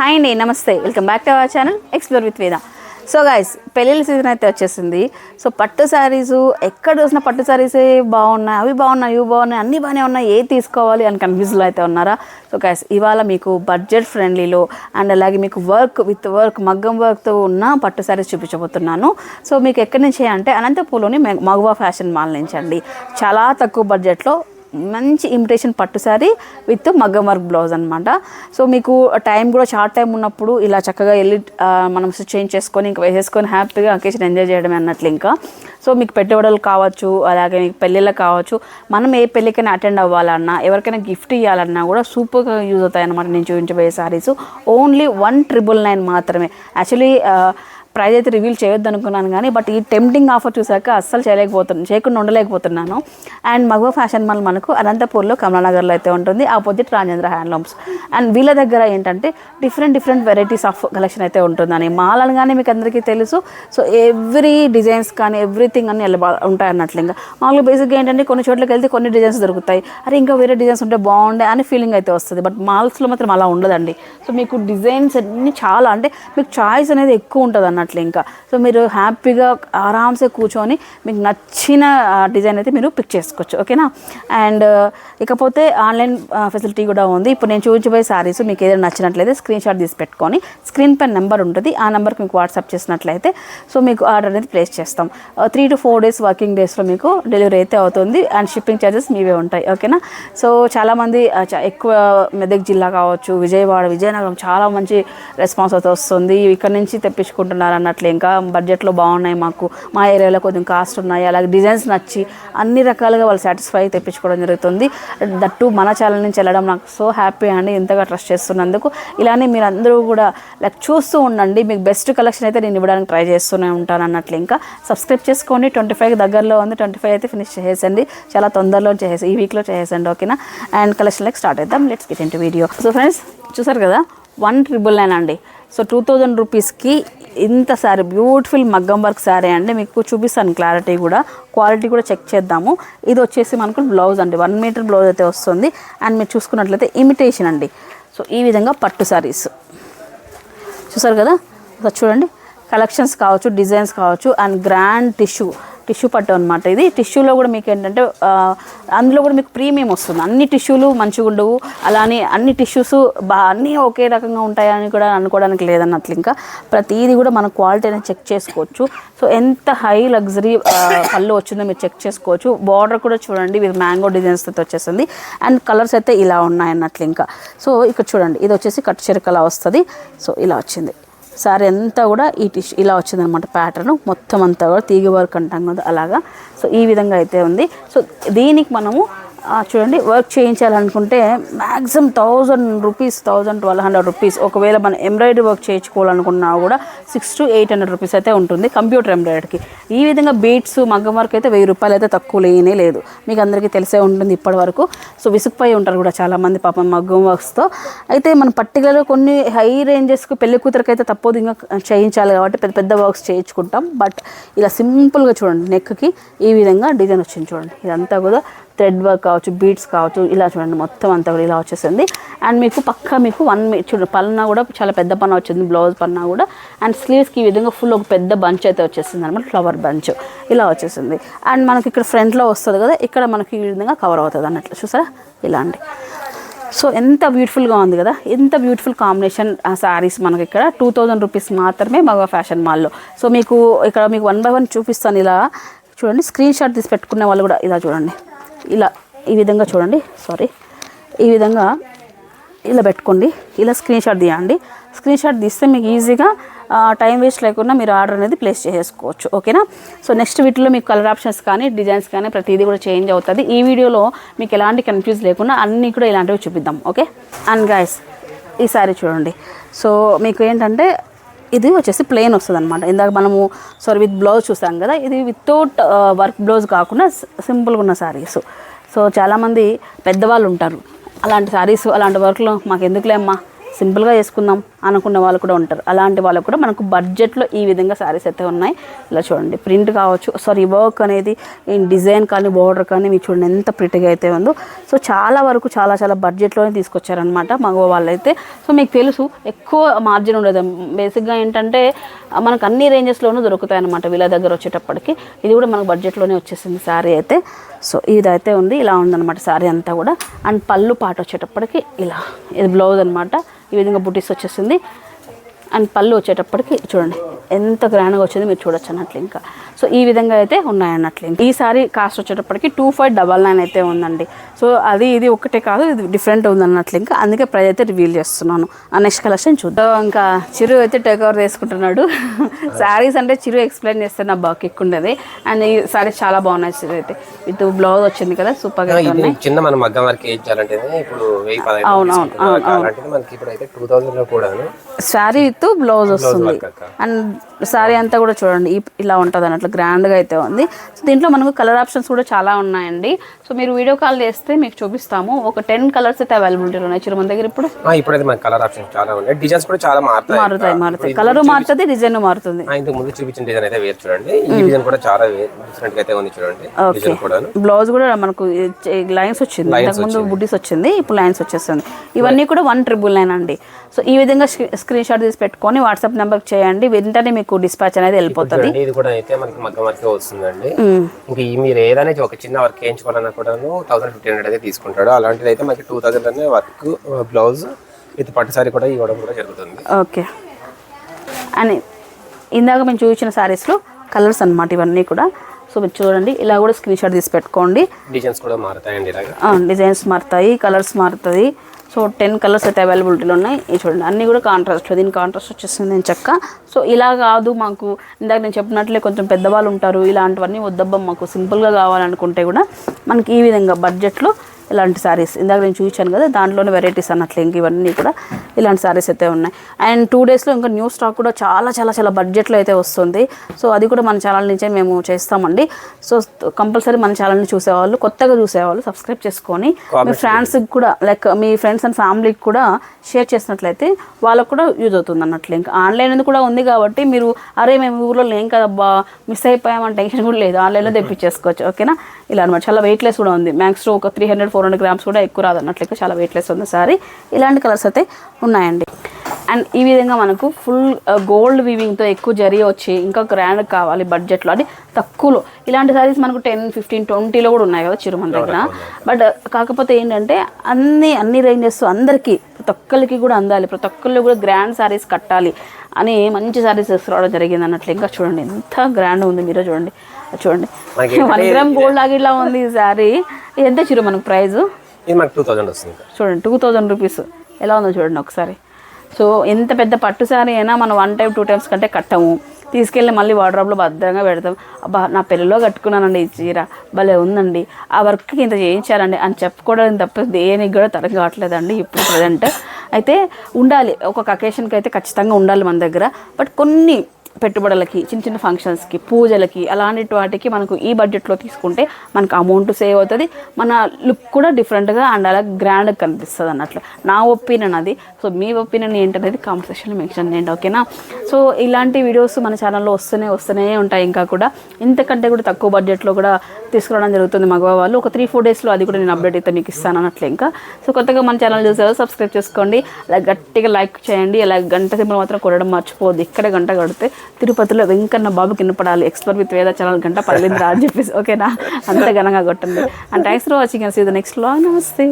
Hi అండి, నమస్తే. Welcome back to our channel explore with వేద. సో గైస్, పెళ్ళిళ్ళ సీజన్ అయితే వచ్చేసింది. సో పట్టు శారీసు ఎక్కడ చూసినా పట్టు శారీసే బాగున్నాయి, అవి బాగున్నాయి, ఇవి బాగున్నాయి, అన్నీ బాగానే ఉన్నాయి, ఏది తీసుకోవాలి అని కన్ఫ్యూజ్లో అయితే ఉన్నారా? సో గైస్, ఇవాళ మీకు బడ్జెట్ ఫ్రెండ్లీలో అండ్ అలాగే మీకు వర్క్ మగ్గం వర్క్తో ఉన్న పట్టు శారీస్ చూపించబోతున్నాను. సో మీకు ఎక్కడి నుంచి అంటే అనంతపూర్లోని మగువా ఫ్యాషన్ మాల్ నుంచి అండి. చాలా తక్కువ బడ్జెట్లో మంచి ఇమిటేషన్ పట్టు శారీ విత్ మగ్గం వర్క్ బ్లౌజ్ అనమాట. సో మీకు టైం కూడా షార్ట్ టైం ఉన్నప్పుడు ఇలా చక్కగా వెళ్ళి మనం చేంజ్ చేసుకొని ఇంకా వేసేసుకొని హ్యాపీగా అకేషన్ ఎంజాయ్ చేయడమే అన్నట్లు. ఇంకా సో మీకు పెట్టుబడులు కావచ్చు, అలాగే మీకు పెళ్ళిళ్ళకి కావచ్చు, మనం ఏ పెళ్ళికైనా అటెండ్ అవ్వాలన్నా, ఎవరికైనా గిఫ్ట్ ఇవ్వాలన్నా కూడా సూపర్గా యూజ్ అవుతాయి అన్నమాట. నేను చూపించబోయే శారీస్ ఓన్లీ 1999 మాత్రమే. యాక్చువల్లీ ప్రైజ్ అయితే రివీల్ చేయొద్దు అనుకున్నాను కానీ బట్ ఈ టెంప్టింగ్ ఆఫర్ చూసాక అస్సలు చేయకుండా ఉండలేకపోతున్నాను. అండ్ మగువా ఫ్యాషన్ మాల్ మనకు అనంతపూర్లో కమలానగర్లో అయితే ఉంటుంది, ఆపోజిట్ రాజేంద్ర హ్యాండ్లూమ్స్. అండ్ వీళ్ళ దగ్గర ఏంటంటే డిఫరెంట్ వెరైటీస్ ఆఫ్ కలెక్షన్ అయితే ఉంటుందని మాల్ అనగానే మీకు అందరికీ తెలుసు. సో ఎవ్రీ డిజైన్స్ కానీ ఎవ్రీథింగ్ అన్నీ ఉంటాయి అన్నట్లు. ఇంకా మామూలుగా బేసిక్గా ఏంటంటే కొన్ని చోట్లకి వెళ్తే కొన్ని డిజైన్స్ దొరుకుతాయి, అరే ఇంకా వేరే డిజైన్స్ ఉంటే బాగుండే అని ఫీలింగ్ అయితే వస్తుంది. బట్ మాల్స్లో మాత్రం అలా ఉండదండి. సో మీకు డిజైన్స్ అన్నీ చాలా అంటే మీకు చాయిస్ అనేది ఎక్కువ ఉంటుంది అన్నట్లు. ఇంకా సో మీరు హ్యాపీగా ఆరామ్సే కూర్చొని మీకు నచ్చిన డిజైన్ అయితే మీరు పిక్ చేసుకోవచ్చు, ఓకేనా. అండ్ ఇకపోతే ఆన్లైన్ ఫెసిలిటీ కూడా ఉంది. ఇప్పుడు నేను చూపించబోయే శారీస్ మీకు ఏదైనా నచ్చినట్లయితే స్క్రీన్ షాట్ తీసి పెట్టుకొని స్క్రీన్ పైన నెంబర్ ఉంటుంది, ఆ నెంబర్కి మీకు వాట్సాప్ చేసినట్లయితే సో మీకు ఆర్డర్ అనేది ప్లేస్ చేస్తాం. 3 to 4 days వర్కింగ్ డేస్లో మీకు డెలివరీ అయితే అవుతుంది అండ్ షిప్పింగ్ ఛార్జెస్ మీవే ఉంటాయి, ఓకేనా. సో చాలామంది ఎక్కువ మెదక్ జిల్లా కావచ్చు, విజయనగరం చాలా మంచి రెస్పాన్స్ అయితే వస్తుంది. ఇక్కడ నుంచి తెప్పించుకుంటున్నారు అన్నట్లు. ఇంకా బడ్జెట్లో బాగున్నాయి, మాకు మా ఏరియాలో కొంచెం కాస్ట్ ఉన్నాయి, అలాగే డిజైన్స్ నచ్చి అన్ని రకాలుగా వాళ్ళు సాటిస్ఫై తెప్పించుకోవడం జరుగుతుంది. దట్టు మన ఛానల్ నుంచి వెళ్ళడం నాకు సో హ్యాపీ అండి, ఇంతగా ట్రస్ట్ చేస్తున్నందుకు. ఇలానే మీరు అందరూ కూడా చూస్తూ ఉండండి, మీకు బెస్ట్ కలెక్షన్ అయితే నేను ఇవ్వడానికి ట్రై చేస్తూనే ఉంటాను అన్నట్లు. ఇంకా సబ్స్క్రైబ్ చేసుకోండి. 25 దగ్గరలో ఉంది, 25 అయితే ఫినిష్ చేసేసండి, చాలా తొందరలో ఈ వీక్లో చేసేసండి, ఓకేనా. అండ్ కలెక్షన్ స్టార్ట్ చేద్దాం. Let's get into video. So friends, చూసారు కదా 1999 అండి. సో 2000 రూపీస్కి ఇంత శారీ, బ్యూటిఫుల్ మగ్గం వర్క్ శారీ అండి. మీకు చూపిస్తాను క్లారిటీ కూడా, క్వాలిటీ కూడా చెక్ చేద్దాము. ఇది వచ్చేసి మనకు బ్లౌజ్ అండి, 1 మీటర్ బ్లౌజ్ అయితే వస్తుంది. అండ్ మీరు చూసుకున్నట్లయితే ఇమిటేషన్ అండి. సో ఈ విధంగా పట్టు శారీస్ చూసారు కదా. సో చూడండి, కలెక్షన్స్ కావచ్చు, డిజైన్స్ కావచ్చు, అండ్ గ్రాండ్ టిష్యూ పట్టు అనమాట. ఇది టిష్యూలో కూడా మీకు ఏంటంటే అందులో కూడా మీకు ప్రీమియం వస్తుంది. అన్ని టిష్యూలు మంచిగా ఉండవు, అలానే అన్ని టిష్యూస్ అన్నీ ఒకే రకంగా ఉంటాయని కూడా అనుకోవడానికి లేదన్నట్లు. ఇంకా ప్రతిదీ కూడా మన క్వాలిటీ అనేది చెక్ చేసుకోవచ్చు. సో ఎంత హై లగ్జరీ పళ్ళు వచ్చిందో మీరు చెక్ చేసుకోవచ్చు. బార్డర్ కూడా చూడండి, ఇది మ్యాంగో డిజైన్స్ అయితే వచ్చేసింది. అండ్ కలర్స్ అయితే ఇలా ఉన్నాయన్నట్లు. ఇంకా సో ఇక్కడ చూడండి, ఇది వచ్చేసి కట్టు చెరకలా వస్తుంది. సో ఇలా వచ్చింది సారీ అంతా కూడా ఈ టిష్యూ ఇలా వచ్చిందనమాట. ప్యాటర్న్ మొత్తం అంతా కూడా తీగ వర్క్ అంటాం కదా అలాగా. సో ఈ విధంగా అయితే ఉంది. సో దీనికి మనము చూడండి, వర్క్ చేయించాలనుకుంటే మ్యాక్సిమం 1000 రూపీస్, 1200 రూపీస్. ఒకవేళ మనం ఎంబ్రాయిడరీ వర్క్ చేయించుకోవాలనుకున్నా కూడా 600 to 800 రూపీస్ అయితే ఉంటుంది కంప్యూటర్ ఎంబ్రాయిడరీకి. ఈ విధంగా బీట్స్ మగ్గం వర్క్ అయితే 1000 రూపాయలు అయితే తక్కువ లేనే లేదు, మీకు అందరికీ తెలిసే ఉంటుంది ఇప్పటి వరకు. సో విసుగుపోయి ఉంటారు కూడా చాలామంది పాపం మగ్గం వర్క్స్తో. అయితే మనం పర్టికులర్గా కొన్ని హై రేంజెస్కి పెళ్లి కూతురికి అయితే తప్పదు ఇంకా చేయించాలి కాబట్టి పెద్ద వర్క్స్ చేయించుకుంటాం. బట్ ఇలా సింపుల్గా చూడండి, నెక్కి ఈ విధంగా డిజైన్ వచ్చింది చూడండి. ఇదంతా కూడా థ్రెడ్ వర్క్ కావచ్చు, బీడ్స్ కావచ్చు, ఇలా చూడండి మొత్తం అంతా కూడా ఇలా వచ్చేసింది. అండ్ మీకు పక్కా మీకు చూడండి పన్నా కూడా చాలా పెద్ద పన్నా వచ్చింది, బ్లౌజ్ పన్నా కూడా. అండ్ స్లీవ్స్కి ఈ విధంగా ఫుల్ ఒక పెద్ద బంచ్ అయితే వచ్చేసింది అనమాట, ఫ్లవర్ బంచ్ ఇలా వచ్చేసింది. అండ్ మనకి ఇక్కడ ఫ్రంట్లో వస్తుంది కదా, ఇక్కడ మనకి ఈ విధంగా కవర్ అవుతుంది అన్నట్లు. చూసారా ఇలా అండి. సో ఎంత బ్యూటిఫుల్గా ఉంది కదా, ఎంత బ్యూటిఫుల్ కాంబినేషన్ శారీస్ మనకి ఇక్కడ 2000 రూపీస్ మాత్రమే మగ ఫ్యాషన్ మాల్లో. సో మీకు ఇక్కడ మీకు 1 by 1 చూపిస్తాను. ఇలా చూడండి, స్క్రీన్ షాట్ తీసి పెట్టుకునే వాళ్ళు కూడా ఇలా చూడండి, ఇలా ఈ విధంగా చూడండి, ఈ విధంగా ఇలా పెట్టుకోండి, ఇలా స్క్రీన్ షాట్ తీయండి. స్క్రీన్ షాట్ తీస్తే మీకు ఈజీగా టైం వేస్ట్ లేకుండా మీరు ఆర్డర్ అనేది ప్లేస్ చేసుకోవచ్చు, ఓకేనా. సో నెక్స్ట్ వీటిలో మీకు కలర్ ఆప్షన్స్ కానీ డిజైన్స్ కానీ ప్రతిదీ కూడా చేంజ్ అవుతుంది. ఈ వీడియోలో మీకు ఎలాంటి కన్ఫ్యూజ్ లేకుండా అన్నీ కూడా ఇలాంటివి చూపిద్దాం, ఓకే. అండ్ గైస్, ఈ సారీ చూడండి. సో మీకు ఏంటంటే ఇది వచ్చేసి ప్లెయిన్ వస్తుంది అనమాట. ఇందాక మనము విత్ బ్లౌజ్ చూసాం కదా, ఇది వితౌట్ వర్క్ బ్లౌజ్ కాకుండా సింపుల్గా ఉన్న శారీస్. సో చాలామంది పెద్దవాళ్ళు ఉంటారు, అలాంటి శారీస్ అలాంటి వర్క్లో మాకు ఎందుకులే అమ్మా సింపుల్గా చేసుకుందాం అనుకున్న వాళ్ళు కూడా ఉంటారు. అలాంటి వాళ్ళకు కూడా మనకు బడ్జెట్లో ఈ విధంగా శారీస్ అయితే ఉన్నాయి. ఇలా చూడండి, ప్రింట్ కావచ్చు, సారీ వర్క్ అనేది డిజైన్ కానీ బోర్డర్ కానీ మీరు చూడండి ఎంత ప్రిట్గా అయితే ఉందో. సో చాలా వరకు చాలా చాలా బడ్జెట్లోనే తీసుకొచ్చారనమాట మగ వాళ్ళైతే. సో మీకు తెలుసు ఎక్కువ మార్జిన్ ఉండదు. బేసిక్గా ఏంటంటే మనకు అన్ని రేంజెస్లోనూ దొరుకుతాయి అనమాట వీళ్ళ దగ్గర వచ్చేటప్పటికి. ఇది కూడా మనకు బడ్జెట్లోనే వచ్చేసింది శారీ అయితే. సో ఇదైతే ఉంది, ఇలా ఉందన్నమాట శారీ అంతా కూడా. అండ్ పళ్ళు పాట వచ్చేటప్పటికి ఇలా, ఇది బ్లౌజ్ అనమాట, ఈ విధంగా బుటీస్ వచ్చేసింది. అండ్ పళ్ళు వచ్చేటప్పటికి చూడండి ఎంత గ్రాండ్గా వచ్చింది మీరు చూడొచ్చు అన్నట్లు. ఇంకా సో ఈ విధంగా అయితే ఉన్నాయన్నట్లు. ఈ సారీ కాస్ట్ వచ్చేటప్పటికి 2599 అయితే ఉందండి. సో అది ఇది ఒకటే కాదు, ఇది డిఫరెంట్ ఉందన్నట్లు. ఇంకా అందుకే ప్రైస్ అయితే రివీల్ చేస్తున్నాను. ఆ నెక్స్ట్ కలెక్షన్ చూద్దాం. ఇంకా చిరు అయితే టేక్ ఓవర్ చేసుకుంటున్నాడు. శారీస్ అంటే చిరు ఎక్స్ప్లెయిన్ చేస్తే నా బాగా ఎక్కుండేది. అండ్ ఈ శారీస్ చాలా బాగున్నాయి. చిరు అయితే విత్ బ్లౌజ్ వచ్చింది కదా, సూపర్గా ఉన్నాయి. చిన్న మన మగ్గం వరకు వేయించాలంటే ఇప్పుడు 1015 మనకి ఇప్పుడు అయితే 2000 లో కూడా శారీ విత్ బ్లౌజ్ వస్తుంది. అండ్ శారీ అంతా కూడా చూడండి ఇలా ఉంటుంది అన్నట్లు, గ్రాండ్గా అయితే ఉంది. సో దీంట్లో మనకు కలర్ ఆప్షన్స్ కూడా చాలా ఉన్నాయండి. సో మీరు వీడియో కాల్ చేస్తే మీకు చూపిస్తాము. ఒక 10 కలర్స్ అయితే అవైలబిలిటీలో ఉన్నాయి చిరు మన దగ్గర ఇప్పుడు. ఇప్పుడైతే మనకి కలర్ ఆప్షన్స్ చాలా ఉన్నాయి. డిజైన్స్ కూడా చాలా మారుతాయి. కలర్ మారుతుంది, డిజైన్ మారుతుంది. ఇంతకు ముందు చూపించిన డిజైన్ అయితే వేరు చూడండి. ఈ డిజైన్ కూడా చాలా డిఫరెంట్ గా అయితే ఉంది చూడండి. డిజైన్ కూడా బ్లౌజ్ కూడా మనకు లైన్స్ వచ్చింది, ఇంతకు ముందు బుడ్డీస్ వచ్చింది, ఇప్పుడు లైన్స్ వచ్చేస్తుంది. ఇవన్నీ కూడా 1999 అండి. సో ఈ విధంగా స్క్రీన్ షాట్ తీసి పెట్టుకొని వాట్సాప్ నెంబర్ చేయండి, వెంటనే మీకు డిస్పాచ్ అనేది వెళ్ళిపోతుంది. ఇది కూడా అయితే మనకి మగ్గం వర్క్ వస్తుందండి. ఇంకా మీరు ఏదైనా ఒక చిన్న వర్క్ వేయించుకోవాలన్నా కూడా 1500 అయితే తీసుకుంటాడు. అలాంటిది అయితే మనకి 2000 అనే వర్క్ బ్లౌజ్ విత్ పట్టు సారీ కూడా ఇవ్వడం కూడా జరుగుతుంది. ఓకే. అని ఇందాక మేము చూపించిన శారీస్లో కలర్స్ అన్నమాట ఇవన్నీ కూడా. సో మీరు చూడండి, ఇలా కూడా స్క్రీన్ షాట్ తీసి పెట్టుకోండి. డిజైన్స్ కూడా మారుతాయండి, డిజైన్స్ మారుతాయి, కలర్స్ మారుతుంది. సో 10 కలర్స్ అయితే అవైలబిలిటీలో ఉన్నాయి. ఇది చూడండి అన్నీ కూడా కాంట్రాస్ట్, దీని కాంట్రాస్ట్ వచ్చేస్తుంది నేను చక్క. సో ఇలా కాదు మాకు ఇందాక నేను చెప్పినట్లే కొంచెం పెద్దవాళ్ళు ఉంటారు, ఇలాంటివన్నీ వద్దబ్బా మాకు సింపుల్గా కావాలనుకుంటే కూడా మనకి ఈ విధంగా బడ్జెట్లో ఇలాంటి శారీస్ ఇందాక నేను చూపించాను కదా, దాంట్లోనే వెరైటీస్ అన్నట్లు ఇంక ఇవన్నీ కూడా ఇలాంటి శారీస్ అయితే ఉన్నాయి. అండ్ 2 డేస్లో ఇంకా న్యూ స్టాక్ కూడా చాలా చాలా చాలా బడ్జెట్లో అయితే వస్తుంది. సో అది కూడా మన ఛానల్ నుంచే మేము చేస్తామండి. సో కంపల్సరీ మన ఛానల్ని చూసేవాళ్ళు, కొత్తగా చూసేవాళ్ళు సబ్స్క్రైబ్ చేసుకొని మీ ఫ్రెండ్స్కి కూడా లైక్ మీ ఫ్రెండ్స్ అండ్ ఫ్యామిలీకి కూడా షేర్ చేసినట్లయితే వాళ్ళకు కూడా యూజ్ అవుతుంది అన్నట్లు. ఇంకా ఆన్లైన్ అనేది కూడా ఉంది కాబట్టి మీరు అరే మేము ఊళ్ళో లేం కదబ్బా మిస్ అయిపోయామని టెన్షన్ కూడా లేదు, ఆన్లైన్లో తెప్పించేసుకోవచ్చు. ఓకేనా, ఇలా అనమాట. చాలా వెయిట్లెస్ కూడా ఉంది, మ్యాక్స్ ఒక 300-400 గ్రామ్స్ కూడా ఎక్కువ రాదు అన్నట్లయితే చాలా వెయిట్లెస్ ఉంది సారీ. ఇలాంటి కలర్స్ అయితే ఉన్నాయండి. అండ్ ఈ విధంగా మనకు ఫుల్ గోల్డ్ వీవింగ్తో ఎక్కువ జరీ వచ్చి ఇంకా గ్రాండ్ కావాలి బడ్జెట్లో అని తక్కువలో ఇలాంటి సారీస్ మనకు 10, 15, 20లో కూడా ఉన్నాయి కదా చిరుమల దగ్గర. బట్ కాకపోతే ఏంటంటే అన్ని రేంజెస్ అందరికీ ప్రతి ఒక్కరికి కూడా అందాలి, ప్రతి ఒక్కళ్ళు కూడా గ్రాండ్ సారీస్ కట్టాలి అని మంచి సారీస్ తీసుకురావడం జరిగింది అన్నట్లు. ఇంకా చూడండి ఎంత గ్రాండ్ ఉంది, మీరే చూడండి 1 గ్రామ్ గోల్డ్ లాగా ఇలా ఉంది ఈ సారీ. ఎంత చిరు మనకు ప్రైస్ చూడండి 2000 రూపీస్. ఎలా ఉందో చూడండి ఒకసారి. సో ఎంత పెద్ద పట్టు సారీ అయినా మనం 1 టైం 2 టైమ్స్ కంటే కట్టము, తీసుకెళ్ళి మళ్ళీ వార్డ్రోబ్లో భద్రంగా పెడతాం. అబ్బా నా పెళ్ళిలో కట్టుకున్నానండి ఈ చీర భలే ఉందండి, ఆ వర్క్కి ఇంత చేయించాలండి అని చెప్పుకోవడం తప్ప దేనికి కూడా తరం కావట్లేదండి ఇప్పుడు ప్రజెంట్. అయితే ఉండాలి, ఒక్కొక్క అకేషన్కి అయితే ఖచ్చితంగా ఉండాలి మన దగ్గర. బట్ కొన్ని పెట్టుబడులకి, చిన్న చిన్న ఫంక్షన్స్కి, పూజలకి అలాంటి వాటికి మనకు ఈ బడ్జెట్లో తీసుకుంటే మనకు అమౌంట్ సేవ్ అవుతుంది, మన లుక్ కూడా డిఫరెంట్గా అండ్ అలా గ్రాండ్గా కనిపిస్తుంది అన్నట్లు నా ఒపీనియన్ అది. సో మీ ఒపీనియన్ ఏంటనేది కామెంట్ సెక్షన్లో మెన్షన్ చేయండి. ఓకేనా. సో ఇలాంటి వీడియోస్ మన ఛానల్లో వస్తూనే ఉంటాయి. ఇంకా కూడా ఇంతకంటే కూడా తక్కువ బడ్జెట్లో కూడా తీసుకురావడం జరుగుతుంది మగవాళ్ళు. ఒక 3-4 డేస్లో అది కూడా నేను అప్డేట్ అయితే మీకు ఇస్తాను అన్నట్లు. ఇంకా సో కొత్తగా మన ఛానల్ చూసారో సబ్స్క్రైబ్ చేసుకోండి, అలా గట్టిగా లైక్ చేయండి, అలా గంట సింబల్ మాత్రం కొట్టడం మర్చిపోవద్దు. ఇక్కడ గంట కొడితే తిరుపతిలో వెంకన్న బాబు కిన్నపడాలి, ఎక్స్ప్లోర్ విత్ వేద ఛానల్ గంట పగిలింది రా అని చెప్పేసి. ఓకేనా, అంత ఘనంగా కొట్టండి. And thanks for watching. See the next vlog. నమస్తే.